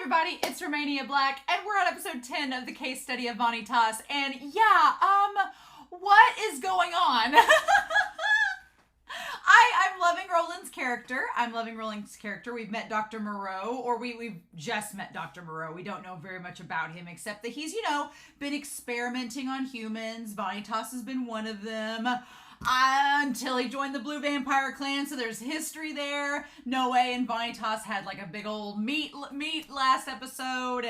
everybody, it's Romania Black, and we're on episode 10 of the case study of Vanitas, and yeah, what is going on? I'm loving Roland's character. We've met Dr. Moreau, or we've just met Dr. Moreau. We don't know very much about him, except that he's, been experimenting on humans. Vanitas has been one of them. Until he joined the Blue Vampire Clan, so there's history there. Noe and Vanitas had like a big old meet last episode,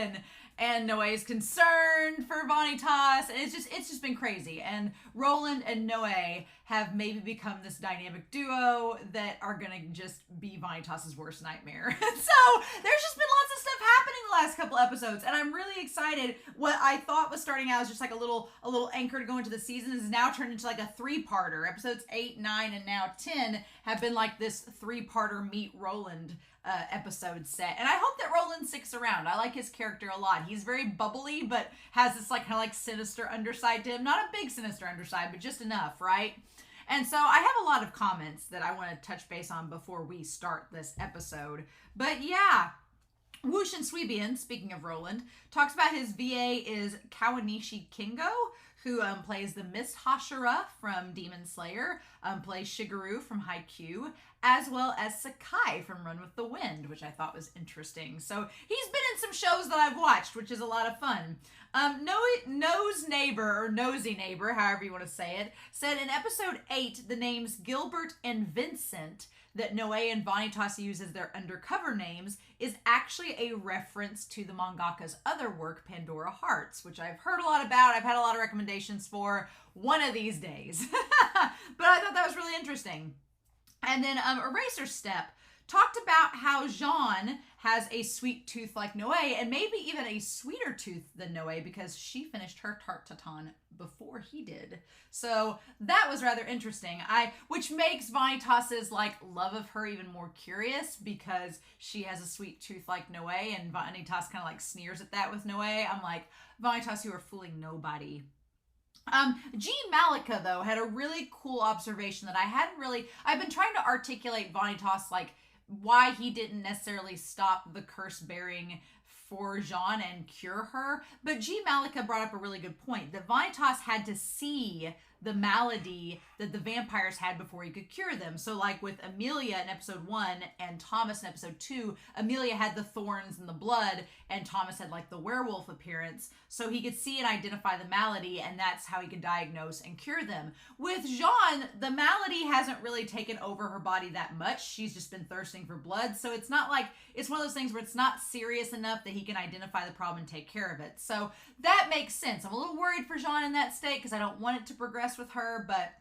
and Noe is concerned for Vanitas, and it's just been crazy. And Roland and Noe have maybe become this dynamic duo that are gonna just be Vanitas's worst nightmare. So there's just been lots of stuff happening the last couple episodes, and I'm really excited. What I thought was starting out as just like a little anchor to go into the season is now turned into like a three-parter. Episodes 8, 9, and now 10 have been like this three-parter meet Roland episode set, and I hope that Roland sticks around. I like his character a lot. He's very bubbly, but has this like kind of like sinister underside to him. Not a big sinister underside, but just enough, right? And so I have a lot of comments that I want to touch base on before we start this episode. But yeah, Whoosh and Sweebian, speaking of Roland, talks about his VA is Kawanishi Kingo, who plays the Mist Hashira from Demon Slayer, plays Shigeru from Haikyuu, as well as Sakai from Run with the Wind, which I thought was interesting. So he's been in some shows that I've watched, which is a lot of fun. Nosy Neighbor, however you want to say it, said in episode 8, the names Gilbert and Vincent that Noe and Vanitas use as their undercover names is actually a reference to the mangaka's other work, Pandora Hearts, which I've heard a lot about. I've had a lot of recommendations for one of these days. But I thought that was really interesting. And then Eraser Step talked about how Jean has a sweet tooth like Noe, and maybe even a sweeter tooth than Noe because she finished her tarte tatin before he did. So that was rather interesting. Which makes Vanitas's like love of her even more curious because she has a sweet tooth like Noe, and Vanitas kind of like sneers at that with Noe. I'm like, Vanitas, you are fooling nobody. G Malika, though, had a really cool observation that I've been trying to articulate Vanitas, like, why he didn't necessarily stop the curse bearing for Jean and cure her. But G Malika brought up a really good point, that Vanitas had to see the malady that the vampires had before he could cure them. So like with Amelia in episode 1 and Thomas in episode 2, Amelia had the thorns and the blood, and Thomas had like the werewolf appearance. So he could see and identify the malady, and that's how he could diagnose and cure them. With Jean, the malady hasn't really taken over her body that much. She's just been thirsting for blood. So it's not like, it's one of those things where it's not serious enough that he can identify the problem and take care of it. So that makes sense. I'm a little worried for Jean in that state because I don't want it to progress with her, but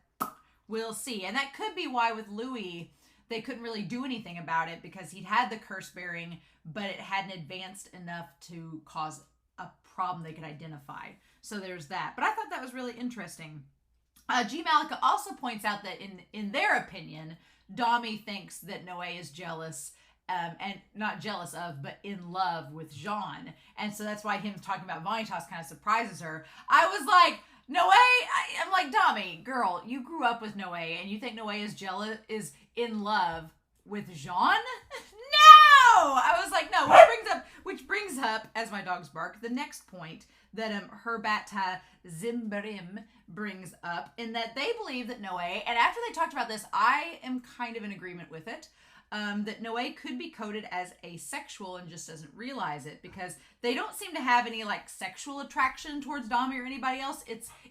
we'll see. And that could be why with Louis they couldn't really do anything about it, because he'd had the curse bearing, but it hadn't advanced enough to cause a problem they could identify. So there's that. But I thought that was really interesting. G Malika also points out that in their opinion, Dami thinks that Noe is jealous, and not jealous of, but in love with Jean. And so that's why him talking about Vanitas kind of surprises her. I was like, Noe, I'm like, Dami, girl, you grew up with Noe, and you think Noe is is in love with Jean? No! I was like, no, which brings up, as my dogs bark, the next point that Herbata Zimbarim brings up, in that they believe that Noe, and after they talked about this, I am kind of in agreement with it, that Noe could be coded as asexual and just doesn't realize it, because they don't seem to have any like sexual attraction towards Dami or anybody else.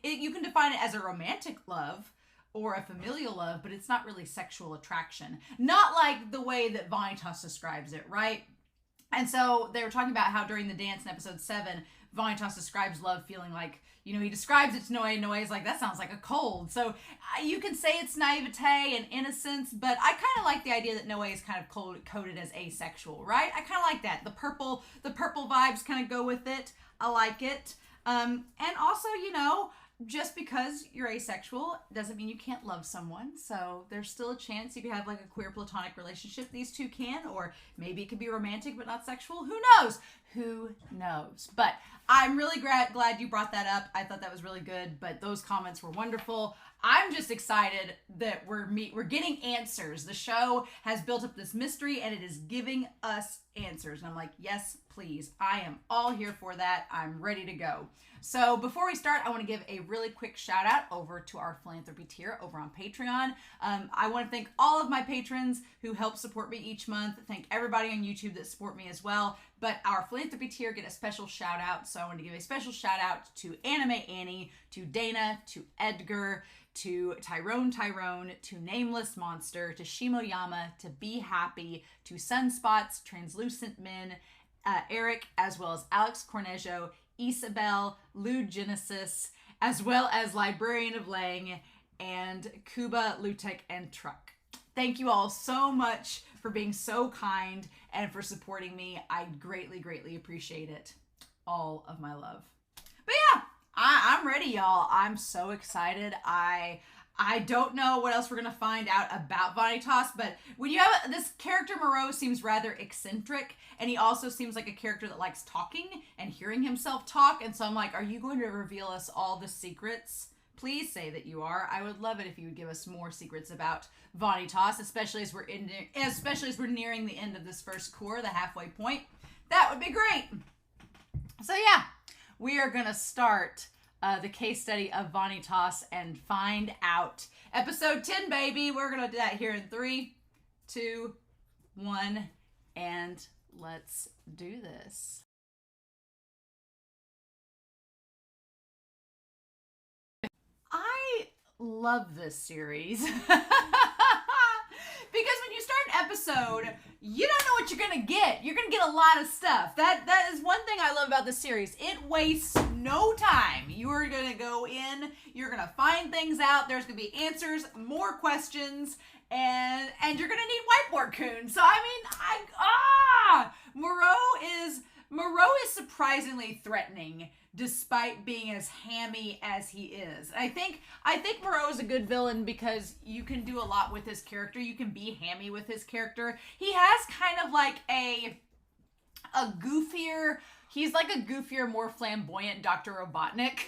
You can define it as a romantic love or a familial love, but it's not really sexual attraction. Not like the way that Vanitas describes it, right? And so they were talking about how during the dance in episode 7, Vanitas describes love feeling like, he describes it to Noe, and Noe is like, that sounds like a cold. So you can say it's naivete and innocence, but I kind of like the idea that Noe is kind of coded as asexual, right? I kind of like that. The purple vibes kind of go with it. I like it. And also, just because you're asexual doesn't mean you can't love someone. So there's still a chance you could have like a queer platonic relationship. These two can, or maybe it could be romantic but not sexual. Who knows? Who knows? But I'm really glad you brought that up. I thought that was really good, but those comments were wonderful. I'm just excited that we're getting answers. The show has built up this mystery and it is giving us answers. And I'm like, yes, please. I am all here for that. I'm ready to go. So before we start, I want to give a really quick shout out over to our philanthropy tier over on Patreon. I want to thank all of my patrons who help support me each month. Thank everybody on YouTube that support me as well. But our philanthropy tier get a special shout out. So I want to give a special shout out to Anime Annie, to Dana, to Edgar, to Tyrone, to Nameless Monster, to Shimoyama, to Be Happy, to Sunspots, Translucent Men, Eric, as well as Alex Cornejo, Isabel, Lou Genesis, as well as Librarian of Lang, and Kuba, Lutek, and Truck. Thank you all so much for being so kind and for supporting me. I greatly, greatly appreciate it. All of my love. But yeah, I'm ready, y'all. I'm so excited. I don't know what else we're going to find out about Vanitas, but when you have this character, Moreau seems rather eccentric, and he also seems like a character that likes talking and hearing himself talk, and so I'm like, are you going to reveal us all the secrets? Please say that you are. I would love it if you would give us more secrets about Vanitas, especially as we're nearing the end of this first cour, the halfway point. That would be great. So yeah, we are going to start the case study of Vanitas and find out. Episode 10, baby. We're going to do that here in 3, 2, 1, and let's do this. I love this series. Because when you start an episode, you don't know what you're going to get. You're going to get a lot of stuff. That is one thing I love about the series. It wastes no time. You are going to go in, you're going to find things out, there's going to be answers, more questions, and you're going to need whiteboard coons. So, I mean, Moreau is surprisingly threatening despite being as hammy as he is. I think Moreau is a good villain because you can do a lot with his character. You can be hammy with his character. He has kind of like a goofier, he's like a goofier, more flamboyant Dr. Robotnik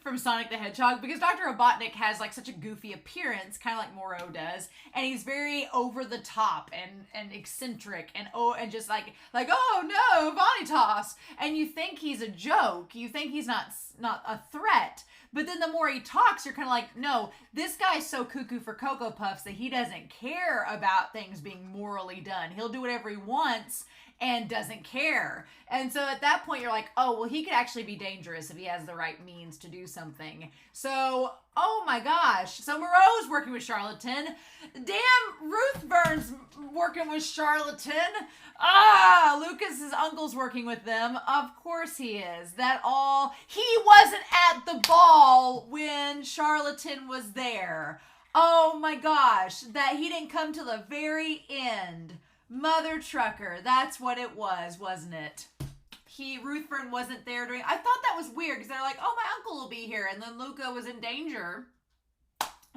from Sonic the Hedgehog, because Dr. Robotnik has like such a goofy appearance, kind of like Moreau does, and he's very over the top and eccentric and just like oh no, Vanitas, and you think he's a joke, you think he's not a threat, but then the more he talks, you're kind of like, no, this guy's so cuckoo for Cocoa Puffs that he doesn't care about things being morally done. He'll do whatever he wants and doesn't care. And so at that point, you're like, oh, well, he could actually be dangerous if he has the right means to do something. So, oh my gosh. So Moreau's working with Charlatan. Damn, Ruth Burns working with Charlatan. Lucas's uncle's working with them. Of course he is. He wasn't at the ball when Charlatan was there. Oh my gosh, that he didn't come till the very end. Mother trucker, that's what it was, wasn't it? Ruthven wasn't there during, I thought that was weird, because they're like, oh, my uncle will be here, and then Luca was in danger.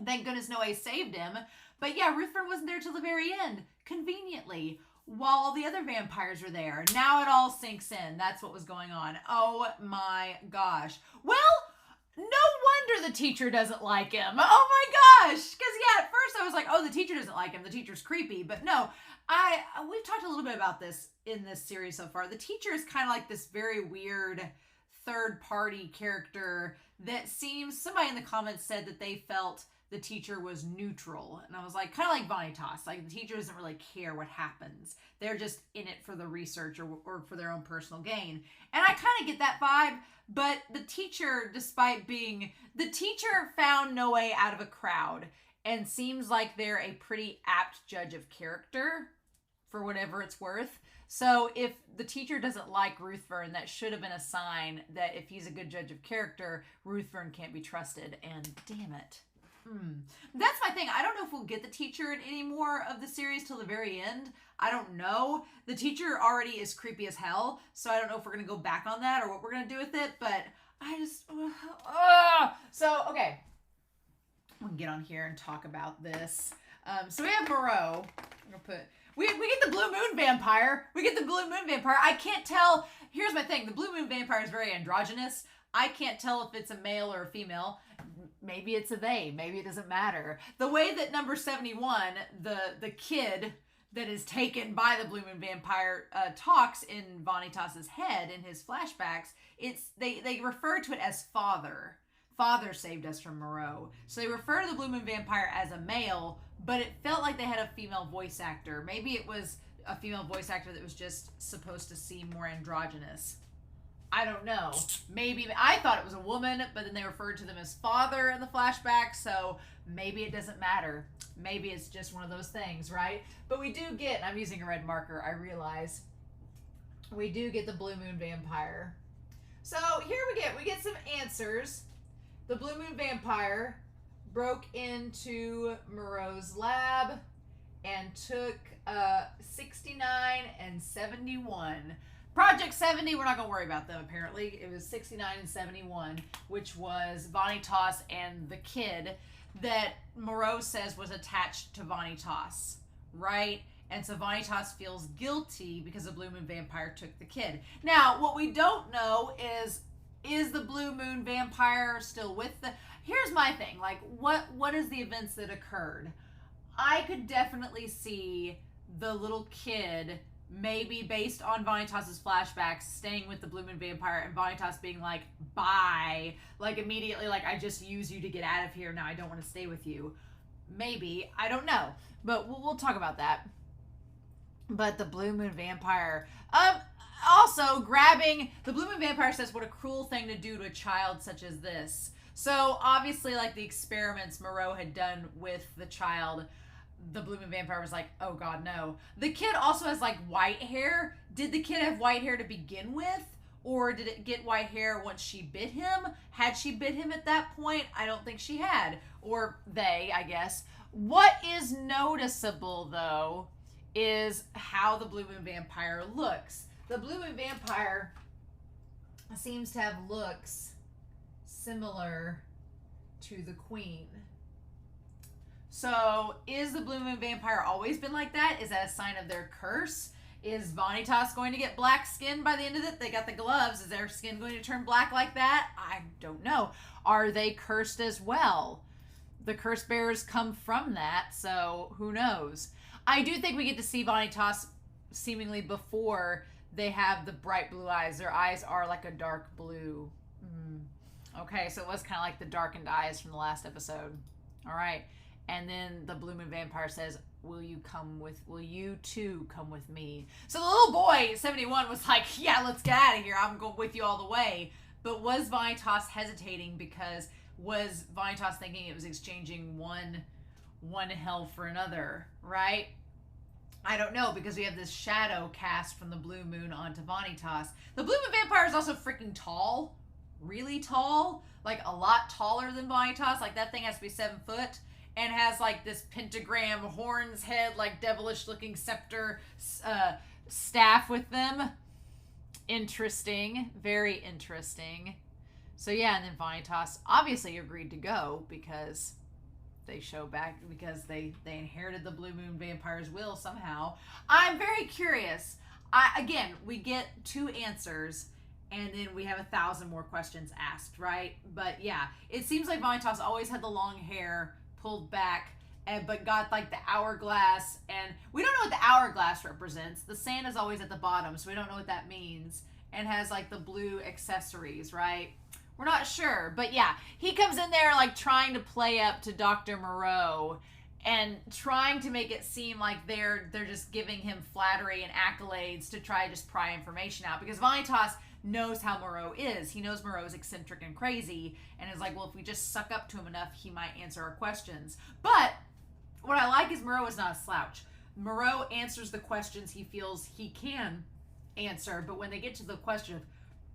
Thank goodness Noe saved him. But yeah, Ruthven wasn't there till the very end, conveniently, while all the other vampires were there. Now it all sinks in. That's what was going on. Oh my gosh. Well, no wonder the teacher doesn't like him. Oh my gosh. Because yeah, at first I was like, oh, the teacher doesn't like him. The teacher's creepy. But no, we've talked a little bit about this in this series so far. The teacher is kind of like this very weird third party character that seems, somebody in the comments said that they felt the teacher was neutral. And I was like, kind of like Vanitas. Like, the teacher doesn't really care what happens. They're just in it for the research or for their own personal gain. And I kind of get that vibe. But the teacher, the teacher found Noe out of a crowd and seems like they're a pretty apt judge of character for whatever it's worth. So if the teacher doesn't like Ruthven, that should have been a sign that if he's a good judge of character, Ruthven can't be trusted. And damn it. That's my thing. I don't know if we'll get the teacher in any more of the series till the very end. I don't know. The teacher already is creepy as hell, so I don't know if we're going to go back on that or what we're going to do with it, but I just... So, okay. We can get on here and talk about this. So we have Moreau. I'm going to put... We get the Blue Moon Vampire. I can't tell... Here's my thing. The Blue Moon Vampire is very androgynous. I can't tell if it's a male or a female. maybe it's a they. Maybe it doesn't matter. The way that number 71, the kid that is taken by the Blue Moon Vampire talks in Vanitas's head in his flashbacks, they refer to it as father. Father saved us from Moreau. So they refer to the Blue Moon Vampire as a male, but it felt like they had a female voice actor. Maybe it was a female voice actor that was just supposed to seem more androgynous. I don't know. Maybe I thought it was a woman, but then they referred to them as father in the flashback, so maybe it doesn't matter. Maybe it's just one of those things, right? But we do get, I'm using a red marker, I realize. We do get the Blue Moon Vampire. So here we get some answers. The Blue Moon Vampire broke into Moreau's lab and took 69 and 71. Project 70, we're not going to worry about them, apparently. It was 69 and 71, which was Vanitas and the kid that Moreau says was attached to Vanitas, right? And so Vanitas feels guilty because the Blue Moon Vampire took the kid. Now, what we don't know is the Blue Moon Vampire still with the... Here's my thing. Like, what is the events that occurred? I could definitely see the little kid, maybe based on Vanitas's flashbacks, staying with the Blue Moon Vampire and Vanitas being like, bye. Like, immediately, like, I just used you to get out of here. Now I don't want to stay with you. Maybe. I don't know. But we'll talk about that. But the Blue Moon Vampire... Also, grabbing... The Blue Moon Vampire says, what a cruel thing to do to a child such as this. So, obviously, like, the experiments Moreau had done with the child, the Blue Moon Vampire was like, oh, God, no. The kid also has, like, white hair. Did the kid have white hair to begin with? Or did it get white hair once she bit him? Had she bit him at that point? I don't think she had. Or they, I guess. What is noticeable, though, is how the Blue Moon Vampire looks. The Blue Moon Vampire seems to have looks similar to the Queen. So, is the Blue Moon Vampire always been like that? Is that a sign of their curse? Is Vanitas going to get black skin by the end of it? They got the gloves. Is their skin going to turn black like that? I don't know. Are they cursed as well? The curse bearers come from that, so who knows? I do think we get to see Vanitas seemingly before they have the bright blue eyes. Their eyes are like a dark blue. Okay, so it was kind of like the darkened eyes from the last episode. All right. And then the Blue Moon Vampire says, will you too come with me? So the little boy, 71, was like, yeah, let's get out of here. I'm going with you all the way. But was Vanitas hesitating because was Vanitas thinking it was exchanging one hell for another, right? I don't know, because we have this shadow cast from the Blue Moon onto Vanitas. The Blue Moon Vampire is also freaking tall. Really tall. Like, a lot taller than Vanitas. Like, that thing has to be 7 foot. And has, like, this pentagram, horns, head, like, devilish-looking scepter staff with them. Interesting. Very interesting. So, yeah, and then Vanitas obviously agreed to go because... they show back because they inherited the Blue Moon Vampire's will somehow. I'm very curious. Again, we get 2 answers, and then we have 1,000 more questions asked, right? But yeah, it seems like Vanitas always had the long hair pulled back, but got like the hourglass, and we don't know what the hourglass represents. The sand is always at the bottom, so we don't know what that means, and has like the blue accessories, right? We're not sure, but yeah, he comes in there like trying to play up to Dr. Moreau and trying to make it seem like they're just giving him flattery and accolades to try to just pry information out, because Vanitas knows how Moreau is. He knows Moreau is eccentric and crazy, and is like, well, if we just suck up to him enough, he might answer our questions. But what I like is Moreau is not a slouch. Moreau answers the questions he feels he can answer, but when they get to the question of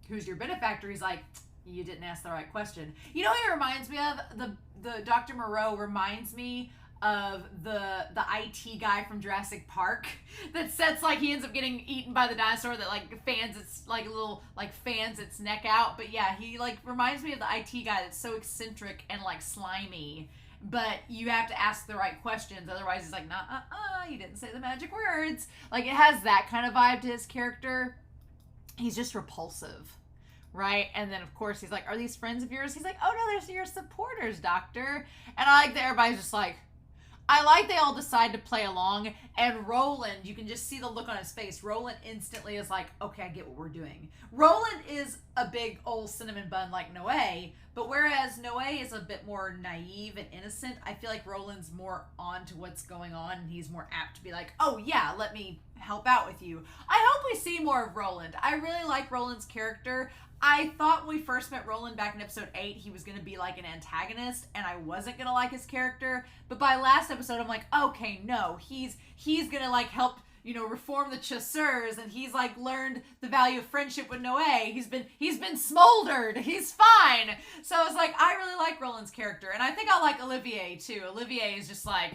who's your benefactor, he's like, you didn't ask the right question. You know what he reminds me of? The Dr. Moreau reminds me of the IT guy from Jurassic Park that sets, like, he ends up getting eaten by the dinosaur that like fans its like little like fans its neck out. But yeah, he like reminds me of the IT guy that's so eccentric and like slimy, but you have to ask the right questions, otherwise he's like, nah, you didn't say the magic words. Like, it has that kind of vibe to his character. He's just repulsive. right? And then, of course, he's like, are these friends of yours? He's like, oh, no, they're your supporters, doctor. And I like that everybody's just like, I like they all decide to play along. And Roland, you can just see the look on his face. Roland instantly is like, okay, I get what we're doing. Roland is a big old cinnamon bun like Noe, but whereas Noe is a bit more naive and innocent, I feel like Roland's more on to what's going on, and he's more apt to be like, oh yeah, let me help out with you. I hope we see more of Roland. I really like Roland's character. I thought when we first met Roland back in episode 8, he was going to be like an antagonist, and I wasn't going to like his character. But by last episode, I'm like, okay, no, he's going to like help, you know, reform the chasseurs, and he's like learned the value of friendship with Noe. He's been smoldered. He's fine. So I was like, I really like Roland's character, and I think I like Olivier too. Olivier is just like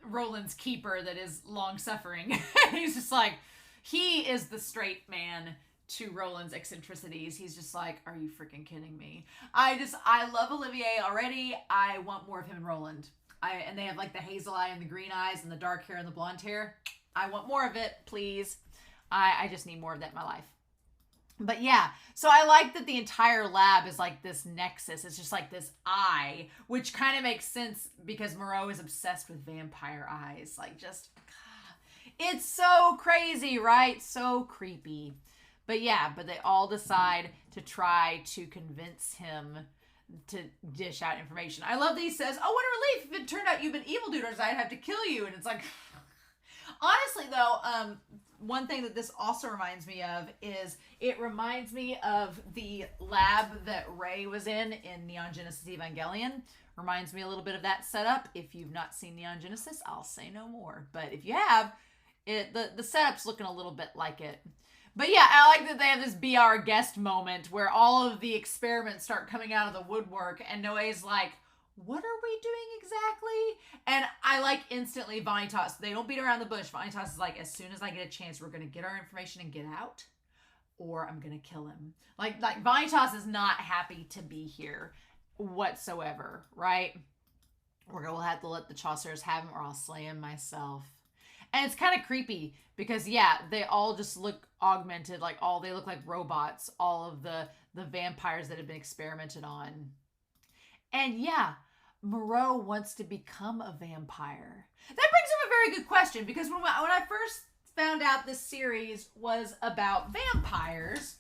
Roland's keeper that is long suffering. He's just like, he is the straight man to Roland's eccentricities. He's just like, are you freaking kidding me? I love Olivier already. I want more of him and Roland. And they have like the hazel eye and the green eyes and the dark hair and the blonde hair. I want more of it, please. I just need more of that in my life. But yeah, so I like that the entire lab is like this nexus. It's just like this eye, which kind of makes sense because Moreau is obsessed with vampire eyes. Like just, it's so crazy, right? So creepy. But yeah, but they all decide to try to convince him to dish out information. I love that he says, oh, what a relief. If it turned out you've been evildoers, I'd have to kill you. And it's like, honestly though, one thing that this also reminds me of is it reminds me of the lab that Ray was in Neon Genesis Evangelion. Reminds me a little bit of that setup. If you've not seen Neon Genesis, I'll say no more. But if you have, the setup's looking a little bit like it. But yeah, I like that they have this Be Our Guest moment where all of the experiments start coming out of the woodwork and Noe's like, what are we doing exactly? And I like instantly Vanitas. They don't beat around the bush. Vanitas is like, as soon as I get a chance, we're going to get our information and get out, or I'm going to kill him. Like Vanitas is not happy to be here whatsoever, right? We'll have to let the Chaucers have him or I'll slay him myself. And it's kind of creepy because, yeah, they all just look augmented. Like, they look like robots. All of the vampires that have been experimented on. And, yeah, Moreau wants to become a vampire. That brings up a very good question because when I first found out this series was about vampires,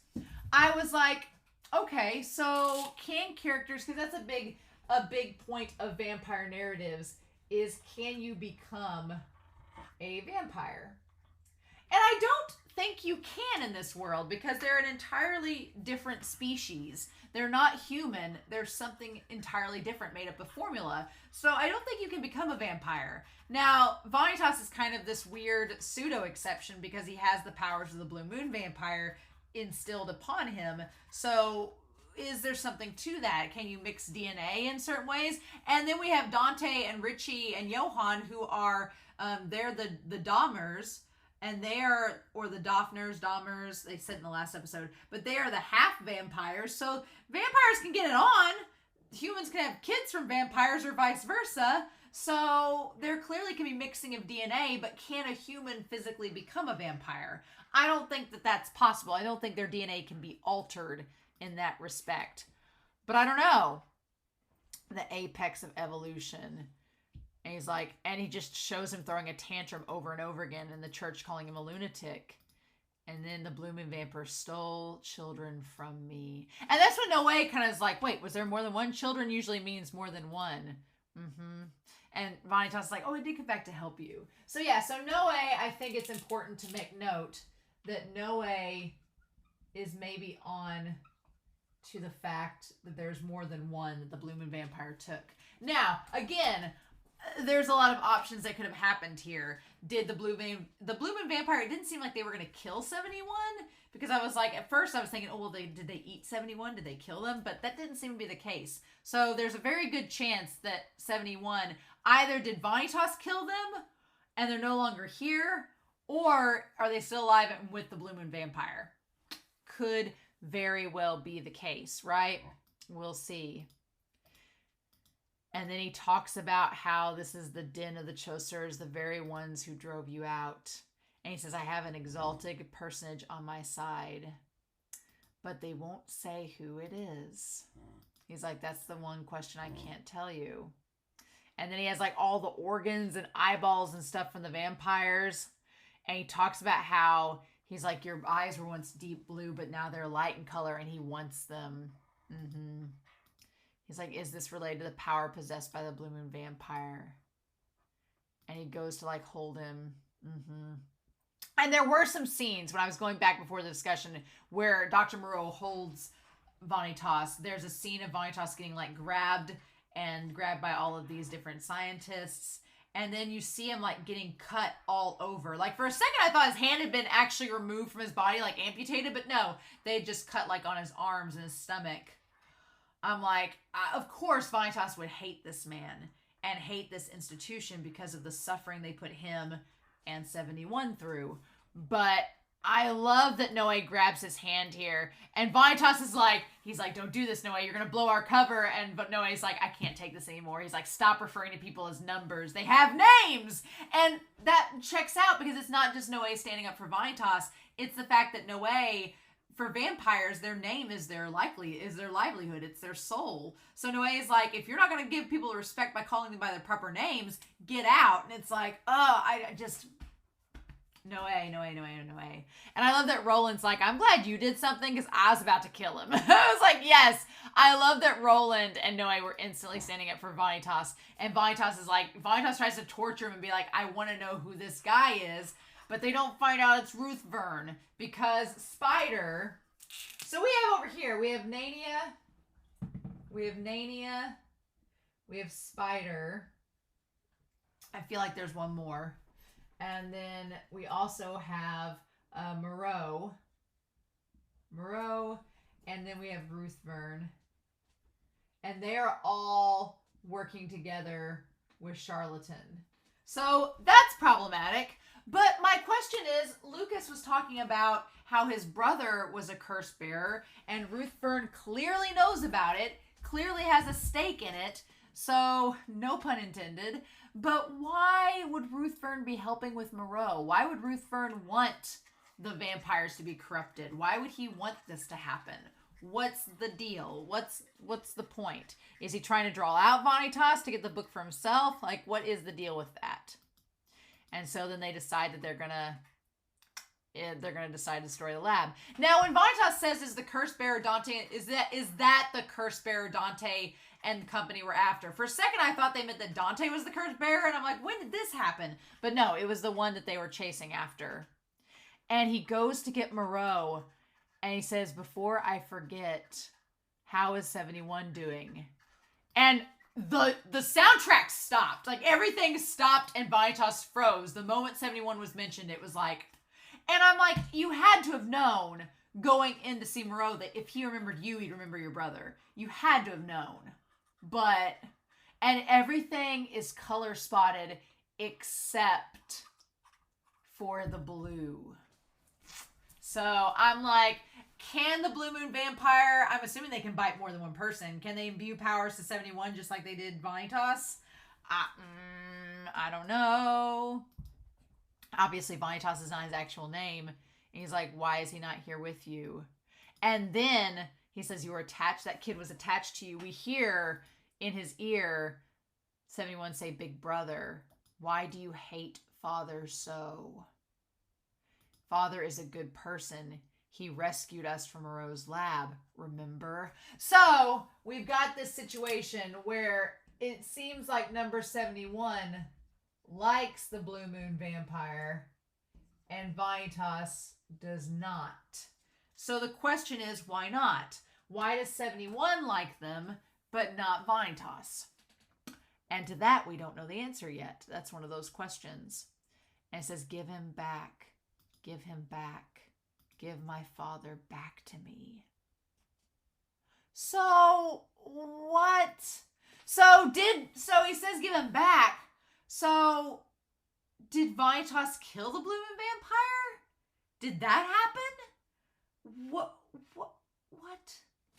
I was like, okay, so can characters, because that's a big point of vampire narratives, is can you become a vampire? And I don't think you can in this world because they're an entirely different species. They're not human. They're something entirely different made up of formula. So I don't think you can become a vampire. Now, Vanitas is kind of this weird pseudo exception because he has the powers of the Blue Moon vampire instilled upon him. So is there something to that? Can you mix DNA in certain ways? And then we have Dante and Richie and Johan who are they're the Dahmers, and they are, or the Dahmers, they said in the last episode, but they are the half vampires, so vampires can get it on. Humans can have kids from vampires or vice versa, so there clearly can be mixing of DNA, but can a human physically become a vampire? I don't think that that's possible. I don't think their DNA can be altered in that respect. But I don't know. The apex of evolution. And he's like, and he just shows him throwing a tantrum over and over again in the church calling him a lunatic. And then the Blue Moon Vampire stole children from me. And that's when Noe kind of is like, wait, was there more than one? Children usually means more than one. And Vanitas is like, oh, I did come back to help you. So yeah, so Noe, I think it's important to make note that Noe is maybe on to the fact that there's more than one that the Blue Moon Vampire took. Now, again, there's a lot of options that could have happened here. Did the Blue Moon Vampire, it didn't seem like they were going to kill 71, because I was like, at first I was thinking, oh, well, did they eat 71? Did they kill them? But that didn't seem to be the case. So there's a very good chance that 71, either did Vanitas kill them and they're no longer here, or are they still alive and with the Blue Moon Vampire? Could very well be the case, right? We'll see. And then he talks about how this is the den of the Chaucers, the very ones who drove you out. And he says, I have an exalted personage on my side. but they won't say who it is. He's like, that's the one question I can't tell you. And then he has like all the organs and eyeballs and stuff from the vampires. And he talks about how he's like, your eyes were once deep blue, but now they're light in color, and he wants them. He's like, is this related to the power possessed by the Blue Moon vampire? And he goes to like hold him. And there were some scenes when I was going back before the discussion where Dr. Moreau holds Vanitas. There's a scene of Vanitas getting like grabbed by all of these different scientists. And then you see him like getting cut all over. Like for a second I thought his hand had been actually removed from his body, like amputated, but no, they just cut like on his arms and his stomach. I'm like, of course Vanitas would hate this man and hate this institution because of the suffering they put him and 71 through. But I love that Noé grabs his hand here, and Vanitas is like, he's like, don't do this, Noé, you're gonna blow our cover. But Noé's like, I can't take this anymore. He's like, stop referring to people as numbers. They have names. And that checks out because it's not just Noé standing up for Vanitas. It's the fact that Noé, for vampires, their name is their livelihood. It's their soul. So Noé is like, if you're not gonna give people respect by calling them by their proper names, get out. And it's like, oh, I just... No way. And I love that Roland's like, I'm glad you did something because I was about to kill him. I was like, yes. I love that Roland and Noé were instantly standing up for Vanitas. And Vanitas tries to torture him and be like, I want to know who this guy is. But they don't find out it's Ruth Verne because Spider. So we have over here, we have Nania. We have Spider. I feel like there's one more. And then we also have Moreau, and then we have Ruth Verne. And they are all working together with Charlatan. So that's problematic. But my question is, Lucas was talking about how his brother was a curse bearer, and Ruth Verne clearly knows about it, clearly has a stake in it. So, no pun intended. But why would Ruth Verne be helping with Moreau? Why would Ruth Verne want the vampires to be corrupted? Why would he want this to happen? What's the deal? What's the point? Is he trying to draw out Vanitas to get the book for himself? Like, what is the deal with that? And so then they decide that they're gonna decide to destroy the lab. Now, when Vanitas says, "Is the curse bearer Dante?" Is that the curse bearer Dante and company were after? For a second, I thought they meant that Dante was the curse bearer, and I'm like, when did this happen? But no, it was the one that they were chasing after. And he goes to get Moreau, and he says, "Before I forget, how is 71 doing?" And the soundtrack stopped. Like, everything stopped, and Vanitas froze. The moment 71 was mentioned, it was like... And I'm like, you had to have known going in to see Moreau that if he remembered you, he'd remember your brother. You had to have known. But, and everything is color spotted except for the blue. So I'm like, can the Blue Moon vampire, I'm assuming they can bite more than one person. Can they imbue powers to 71 just like they did Vanitas? I don't know. Obviously, Vanitas is not his actual name. And he's like, why is he not here with you? And then he says, you were attached. That kid was attached to you. We hear in his ear 71 say, "Big brother, why do you hate Father so? Father is a good person. He rescued us from Moreau's lab, remember?" So we've got this situation where it seems like number 71 likes the Blue Moon vampire and Vanitas does not. So the question is, why not? Why does 71 like them but not Vanitas? And to that, we don't know the answer yet. That's one of those questions. And it says, give him back. Give him back. Give my father back to me. So what? So he says give him back. So did Vanitas kill the Blue Moon vampire? Did that happen? What?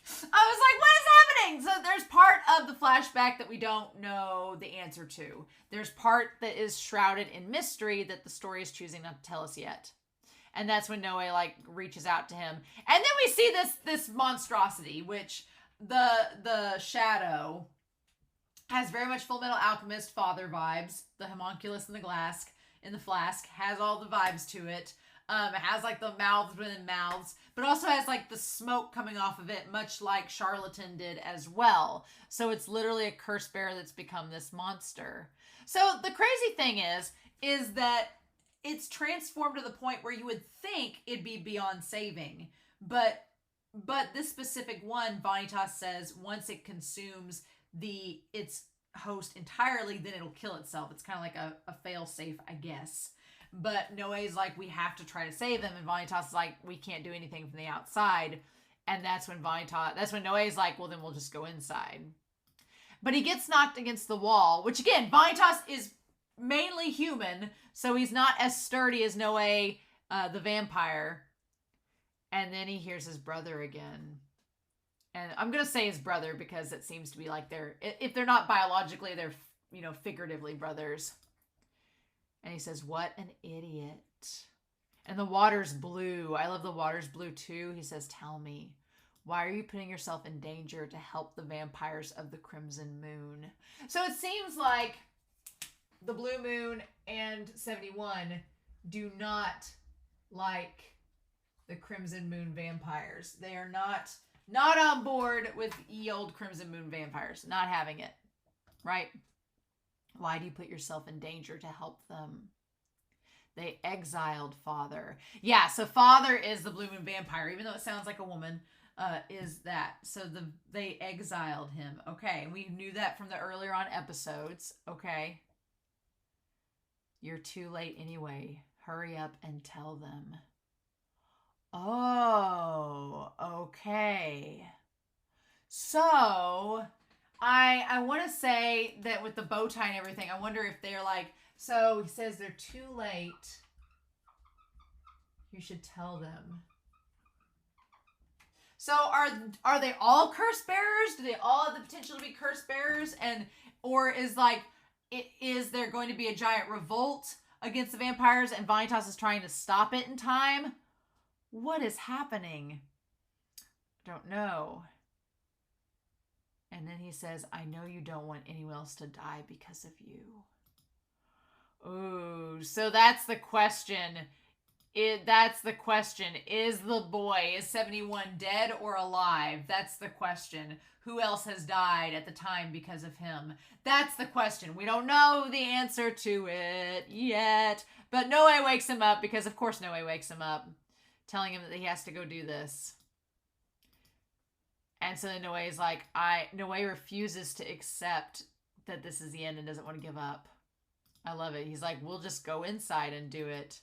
I was like, what is happening? So there's part of the flashback that we don't know the answer to. There's part that is shrouded in mystery that the story is choosing not to tell us yet. And that's when Noe like reaches out to him. And then we see this monstrosity, which the shadow has very much Full Metal Alchemist father vibes. The homunculus in the flask has all the vibes to it. It has like the mouths within mouths, but also has like the smoke coming off of it, much like Charlatan did as well. So it's literally a curse bearer that's become this monster. So the crazy thing is that it's transformed to the point where you would think it'd be beyond saving. But this specific one, Vanitas says, once it consumes its host entirely, then it'll kill itself. It's kind of like a fail-safe, I guess. But Noe's like, we have to try to save him. And Vanitas is like, we can't do anything from the outside. And that's when Noe's like, well, then we'll just go inside. But he gets knocked against the wall, which again, Vanitas is mainly human. So he's not as sturdy as Noe, the vampire. And then he hears his brother again. And I'm going to say his brother because it seems to be like if they're not biologically, they're, figuratively brothers. And he says, what an idiot. And the water's blue. I love the water's blue too. He says, tell me, why are you putting yourself in danger to help the vampires of the Crimson Moon? So it seems like the Blue Moon and 71 do not like the Crimson Moon vampires. They are not on board with ye old Crimson Moon vampires. Not having it. Right? Why do you put yourself in danger to help them? They exiled Father. Yeah, so Father is the Blue Moon vampire, even though it sounds like a woman, is that. So they exiled him. Okay, we knew that from the earlier on episodes. Okay. You're too late anyway. Hurry up and tell them. Oh, okay. So I want to say that with the bow tie and everything, I wonder if they're like, so he says they're too late. You should tell them. So are they all curse bearers? Do they all have the potential to be curse bearers? Or is there going to be a giant revolt against the vampires and Vanitas is trying to stop it in time? What is happening? I don't know. And then he says, I know you don't want anyone else to die because of you. Ooh, so that's the question. That's the question. Is 71 dead or alive? That's the question. Who else has died at the time because of him? That's the question. We don't know the answer to it yet. But Noe wakes him up because, of course, Noe wakes him up, telling him that he has to go do this. And so then Noe's like, Noe refuses to accept that this is the end and doesn't want to give up. I love it. He's like, we'll just go inside and do it.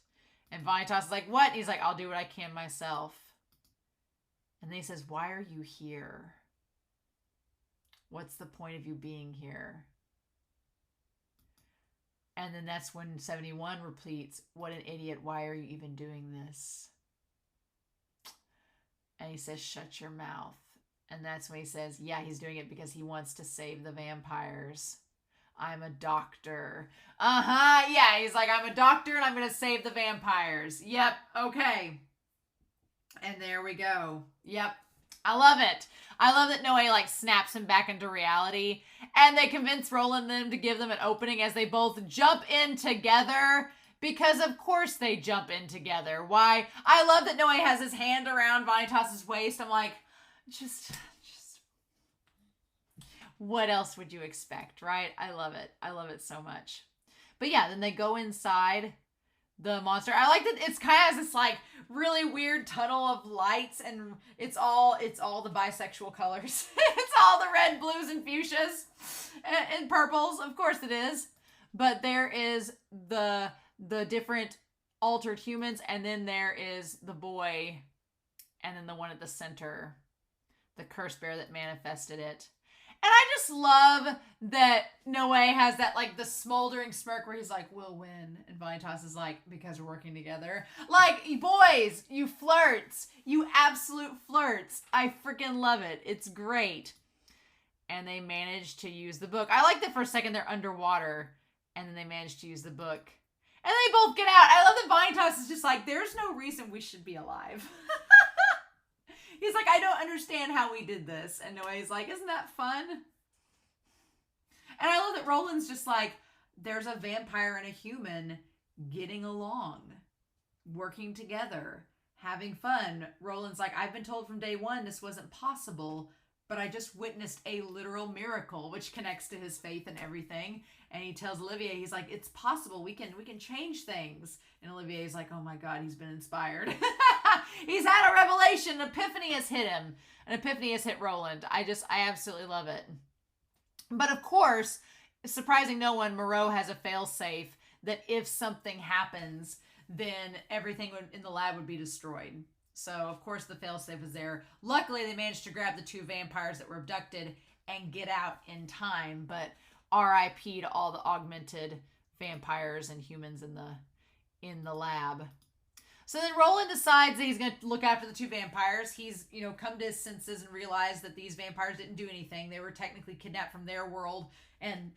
And Vanitas is like, what? And he's like, I'll do what I can myself. And then he says, why are you here? What's the point of you being here? And then that's when 71 repeats, what an idiot. Why are you even doing this? And he says, shut your mouth. And that's when he says, yeah, he's doing it because he wants to save the vampires. I'm a doctor. Yeah, he's like, I'm a doctor and I'm going to save the vampires. Yep, okay. And there we go. Yep. I love it. I love that Noe snaps him back into reality. And they convince Roland and them to give them an opening as they both jump in together. Because of course they jump in together. Why? I love that Noe has his hand around Vanitas' waist. I'm like, just what else would you expect, right? I love it. I love it so much. But yeah, then they go inside the monster. I like that it's kind of has this really weird tunnel of lights and it's all the bisexual colors. It's all the red, blues, and fuchsias and purples. Of course it is. But there is the different altered humans and then there is the boy and then the one at the center. The curse bear that manifested it. And I just love that Noe has that the smoldering smirk where he's like, we'll win. And Vanitas is like, because we're working together. Boys, you flirts. You absolute flirts. I freaking love it. It's great. And they manage to use the book. I like that for a second they're underwater and then they manage to use the book. And And they both get out. I love that Vanitas is just like, there's no reason we should be alive. He's like, I don't understand how we did this. And Noé's like, isn't that fun? And I love that Roland's just like, there's a vampire and a human getting along, working together, having fun. Roland's like, I've been told from day one this wasn't possible, but I just witnessed a literal miracle, which connects to his faith and everything. And he tells Olivier, he's like, it's possible. We can change things. And Olivier's like, oh my God, he's been inspired. He's had a revelation. An epiphany has hit him. An epiphany has hit Roland. I absolutely love it. But of course, surprising no one, Moreau has a fail-safe that if something happens, then everything in the lab would be destroyed. So, of course, the fail-safe was there. Luckily, they managed to grab the 2 vampires that were abducted and get out in time. But R.I.P. to all the augmented vampires and humans in the lab. So then Roland decides that he's going to look after the 2 vampires. He's, come to his senses and realized that these vampires didn't do anything. They were technically kidnapped from their world and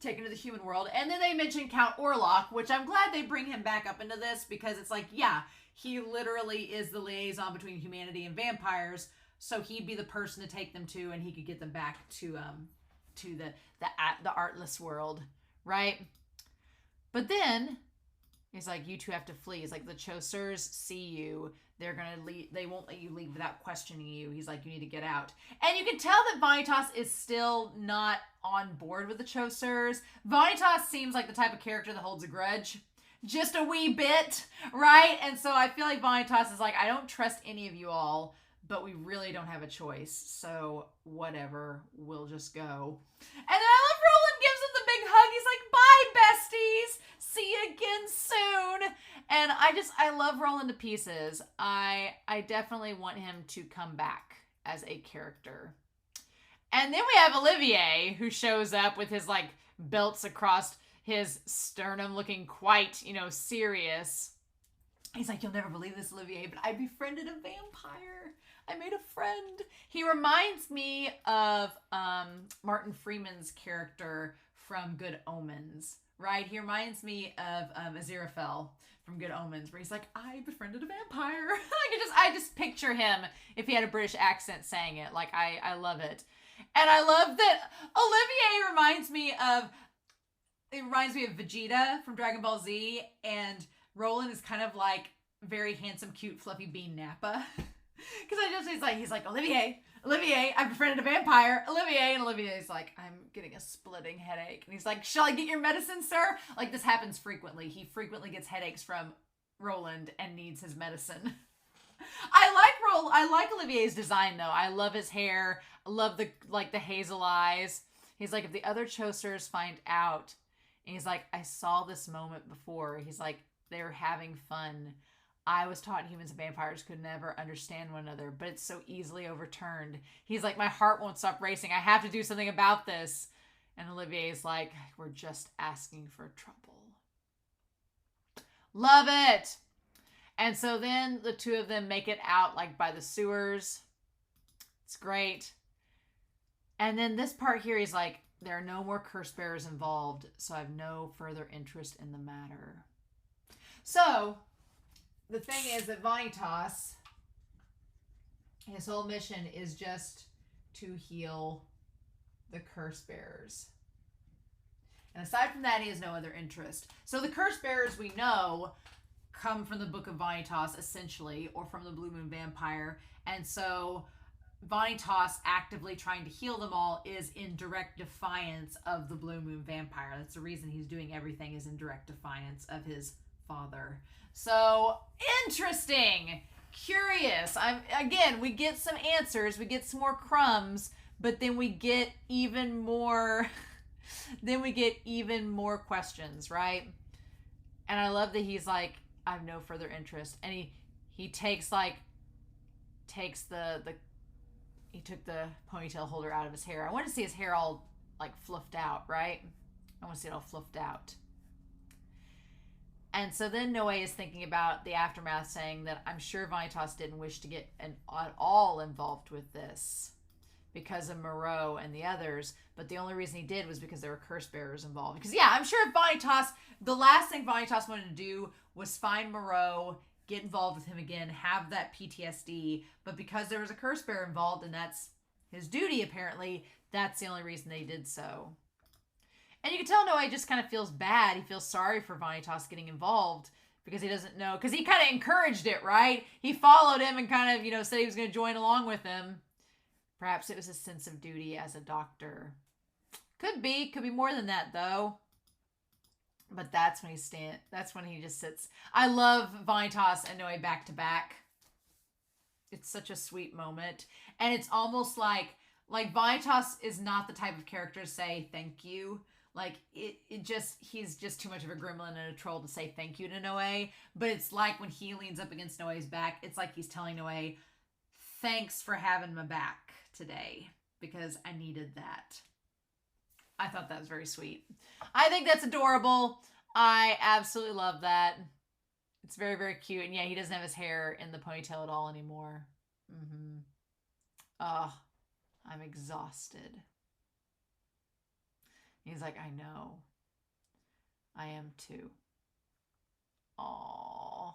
taken to the human world. And then they mention Count Orlok, which I'm glad they bring him back up into this, because it's like, yeah, he literally is the liaison between humanity and vampires. So he'd be the person to take them to, and he could get them back to the artless world, right? But then he's like, you 2 have to flee. He's like, the Chaucers see you. They're going to leave. They won't let you leave without questioning you. He's like, you need to get out. And you can tell that Vanitas is still not on board with the Chaucers. Vanitas seems like the type of character that holds a grudge. Just a wee bit, right? And so I feel like Vanitas is like, I don't trust any of you all, but we really don't have a choice. So whatever, we'll just go. And then I love Roland gives him the big hug. He's like, bye, besties. See you again soon. And I love Roland to pieces. I definitely want him to come back as a character. And then we have Olivier, who shows up with his like belts across his sternum, looking quite, serious. He's like, you'll never believe this, Olivier, but I befriended a vampire. I made a friend. He reminds me of Martin Freeman's character from Good Omens, right? He reminds me of Aziraphale from Good Omens, where he's like, I befriended a vampire. I just picture him if he had a British accent saying it. Like, I love it. And I love that Olivier reminds me of Vegeta from Dragon Ball Z, and Roland is kind of like very handsome, cute, fluffy Bean Nappa. Because he's like, Olivier, I befriended a vampire, Olivier. And Olivier's like, I'm getting a splitting headache. And he's like, shall I get your medicine, sir? Like, this happens frequently. He frequently gets headaches from Roland and needs his medicine. I like Olivier's design, though. I love his hair. I love the hazel eyes. He's like, if the other Chaucers find out, and he's like, I saw this moment before. He's like, they were having fun. I was taught humans and vampires could never understand one another, but it's so easily overturned. He's like, my heart won't stop racing. I have to do something about this. And Olivier's like, we're just asking for trouble. Love it. And so then the 2 of them make it out like by the sewers. It's great. And then this part here, he's like, there are no more curse bearers involved, so I have no further interest in the matter. So the thing is that Vanitas, his whole mission is just to heal the curse bearers. And aside from that, he has no other interest. So the curse bearers, we know, come from the Book of Vanitas, essentially, or from the Blue Moon Vampire. And so Vanitas actively trying to heal them all is in direct defiance of the Blue Moon Vampire. That's the reason he's doing everything, is in direct defiance of his father. So interesting, curious. Again, we get some answers, we get some more crumbs, but then we get even more questions, right? And I love that he's like, I have no further interest. And he takes the ponytail holder out of his hair. I want to see his hair all like fluffed out, right? I want to see it all fluffed out. And so then Noé is thinking about the aftermath, saying that I'm sure Vanitas didn't wish to get at all involved with this, because of Moreau and the others, but the only reason he did was because there were curse bearers involved. Because yeah, I'm sure if Vanitas, the last thing Vanitas wanted to do was find Moreau, get involved with him again, have that PTSD, but because there was a curse bearer involved and that's his duty apparently, that's the only reason they did so. And you can tell Noé just kind of feels bad. He feels sorry for Vanitas getting involved because he doesn't know, because he kind of encouraged it, right? He followed him and kind of, you know, said he was going to join along with him. Perhaps it was a sense of duty as a doctor. Could be more than that though. But that's when he just sits. I love Vanitas and Noé back to back. It's such a sweet moment. And it's almost like Vanitas is not the type of character to say thank you. Like he's just too much of a gremlin and a troll to say thank you to Noé. But it's like when he leans up against Noé's back, it's like he's telling Noé, thanks for having my back today because I needed that. I thought that was very sweet. I think that's adorable. I absolutely love that. It's very, very cute. And yeah, he doesn't have his hair in the ponytail at all anymore. Oh, I'm exhausted. He's like, I know. I am too. Aww.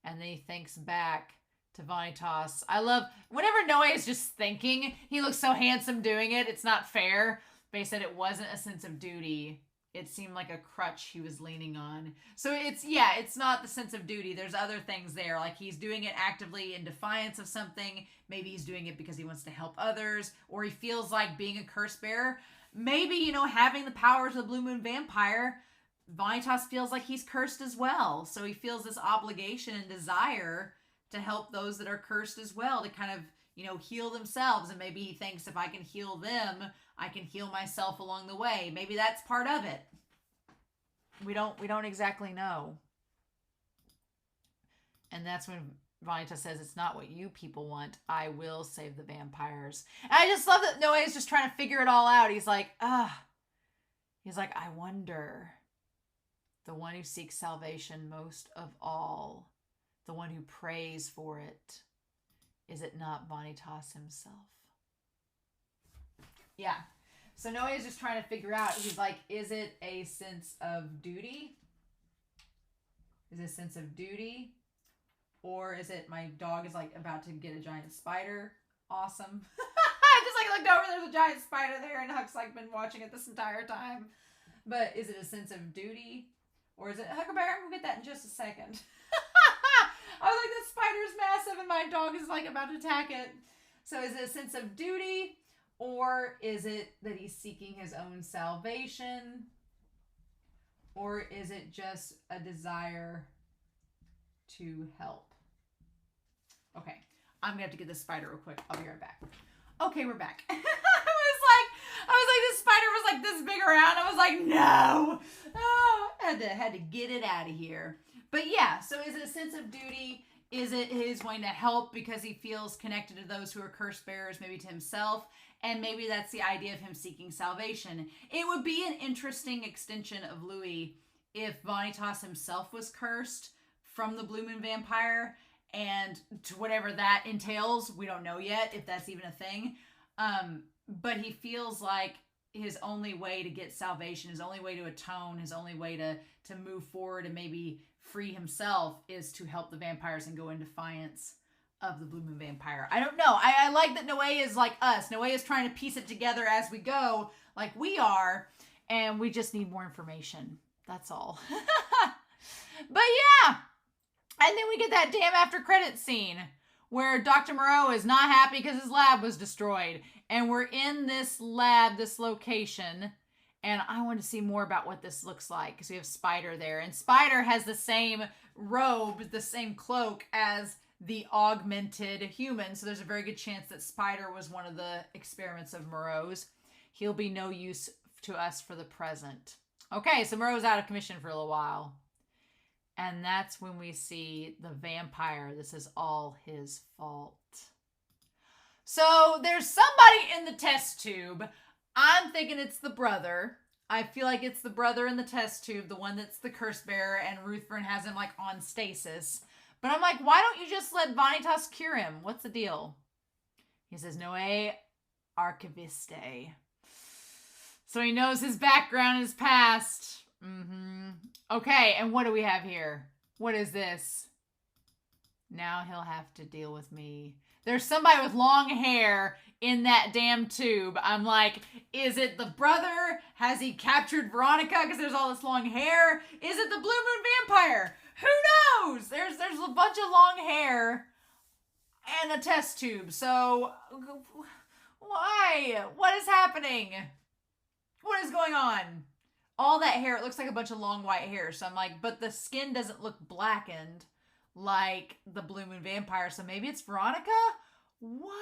And then he thinks back to Vanitas. I love, whenever Noé is just thinking, he looks so handsome doing it. It's not fair. But he said it wasn't a sense of duty. It seemed like a crutch he was leaning on. So it's not the sense of duty. There's other things there. Like he's doing it actively in defiance of something. Maybe he's doing it because he wants to help others. Or he feels like being a curse bearer. Maybe, you know, having the powers of the Blue Moon Vampire, Vanitas feels like he's cursed as well. So he feels this obligation and desire to help those that are cursed as well, to kind of, you know, heal themselves. And maybe he thinks if I can heal them, I can heal myself along the way. Maybe that's part of it. We don't exactly know. And that's when Vanitas says, it's not what you people want. I will save the vampires. And I just love that Noé is just trying to figure it all out. He's like, He's like, I wonder, the one who seeks salvation most of all, the one who prays for it, is it not Vanitas himself? Yeah. So Noé is just trying to figure out, he's like, is it a sense of duty? Is it a sense of duty? Or is it my dog is like about to get a giant spider? Awesome. I just like looked over, there's a giant spider there, and Huck's like been watching it this entire time. But is it a sense of duty? Or is it, Huckleberry, I'm gonna get that in just a second. I was like, this spider's massive and my dog is like about to attack it. So is it a sense of duty? Or is it that he's seeking his own salvation? Or is it just a desire to help? Okay, I'm gonna have to get this spider real quick. I'll be right back. Okay, we're back. I was like, this spider was like this big around. I was like, no. Oh, I had to get it out of here. But yeah, so is it a sense of duty? Is it his wanting to help because he feels connected to those who are curse bearers, maybe to himself? And maybe that's the idea of him seeking salvation. It would be an interesting extension of Louis if Vanitas himself was cursed from the Blue Moon Vampire, and to whatever that entails, we don't know yet if that's even a thing. But he feels like his only way to get salvation, his only way to atone, his only way to move forward and maybe free himself is to help the vampires and go in defiance of the Blue Moon Vampire. I don't know. I like that Noé is like us. Noé is trying to piece it together as we go, like we are, and we just need more information. That's all. But yeah. And then we get that damn after credits scene where Dr. Moreau is not happy because his lab was destroyed. And we're in this lab, this location, and I want to see more about what this looks like because we have Spider there. And Spider has the same robe, the same cloak as the augmented human. So there's a very good chance that Spider was one of the experiments of Moreau's. He'll be no use to us for the present. Okay, so Moreau's out of commission for a little while. And that's when we see the vampire. This is all his fault. So there's somebody in the test tube. I'm thinking it's the brother. I feel like it's the brother in the test tube, the one that's the curse bearer, and Ruthven has him like on stasis. But I'm like, why don't you just let Vanitas cure him? What's the deal? He says, Noe Archiviste. So he knows his background, his past. Okay, and what do we have here? What is this? Now he'll have to deal with me. There's somebody with long hair in that damn tube. I'm like, is it the brother? Has he captured Veronica because there's all this long hair? Is it the Blue Moon Vampire? Who knows? There's a bunch of long hair and a test tube. So, why? What is happening? What is going on? All that hair, it looks like a bunch of long white hair. So I'm like, but the skin doesn't look blackened like the Blue Moon Vampire. So maybe it's Veronica? What?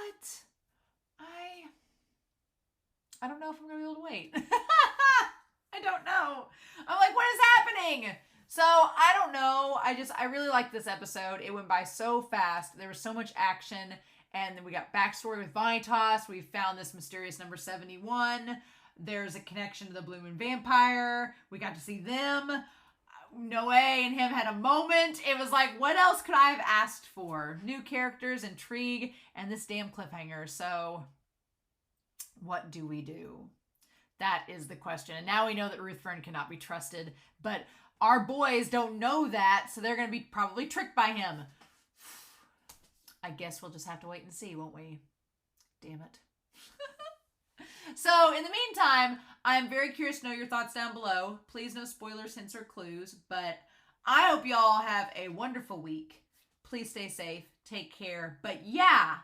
I don't know if I'm going to be able to wait. I don't know. I'm like, what is happening? So I don't know. I really liked this episode. It went by so fast. There was so much action. And then we got backstory with Vanitas. We found this mysterious number 71. There's a connection to the Blue Moon Vampire. We got to see them. Noe and him had a moment. It was like, what else could I have asked for? New characters, intrigue, and this damn cliffhanger. So, what do we do? That is the question. And now we know that Ruthven cannot be trusted. But our boys don't know that, so they're going to be probably tricked by him. I guess we'll just have to wait and see, won't we? Damn it. So, in the meantime, I'm very curious to know your thoughts down below. Please no spoilers, hints, or clues. But I hope you all have a wonderful week. Please stay safe. Take care. But yeah,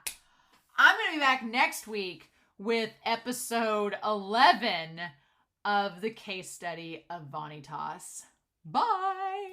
I'm going to be back next week with episode 11 of the case study of Vanitas. Bye!